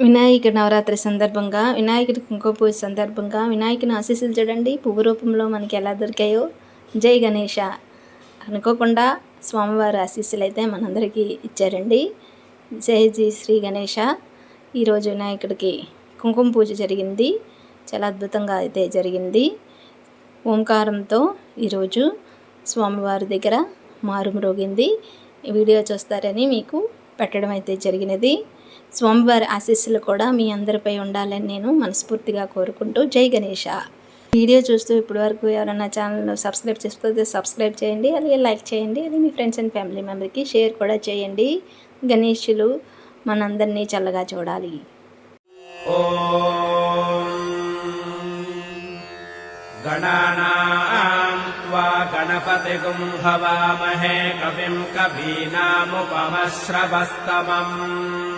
వినాయక నవరాత్రి సందర్భంగా, వినాయకుడి కుంకుమ పూజ సందర్భంగా వినాయకుని ఆశీస్సులు చూడండి పువ్వు రూపంలో మనకి ఎలా దొరికాయో. జై గణేష. అనుకోకుండా స్వామివారి ఆశీస్సులు అయితే మనందరికీ ఇచ్చారండి. జై జీ శ్రీ గణేష. ఈరోజు వినాయకుడికి కుంకుమ పూజ జరిగింది. చాలా అద్భుతంగా అయితే జరిగింది. ఓంకారంతో ఈరోజు స్వామివారి దగ్గర మారుమ్రోగింది. వీడియో చూస్తారని మీకు పెట్టడం అయితే జరిగినది. స్వామివారి ఆశీస్సులు కూడా మీ అందరిపై ఉండాలని నేను మనస్ఫూర్తిగా కోరుకుంటూ జై గణేష. వీడియో చూస్తూ ఇప్పటి వరకు ఎవరైనా ఛానల్ను సబ్స్క్రైబ్ చేసుకోతే సబ్స్క్రైబ్ చేయండి, అలాగే లైక్ చేయండి, అలాగే మీ ఫ్రెండ్స్ అండ్ ఫ్యామిలీ మెంబర్కి షేర్ కూడా చేయండి. గణేషులు మనందరినీ చల్లగా చూడాలి. गणानां त्वा गणपतिगुं हवामहे कविं कवीनामुपमश्रवस्तमम्।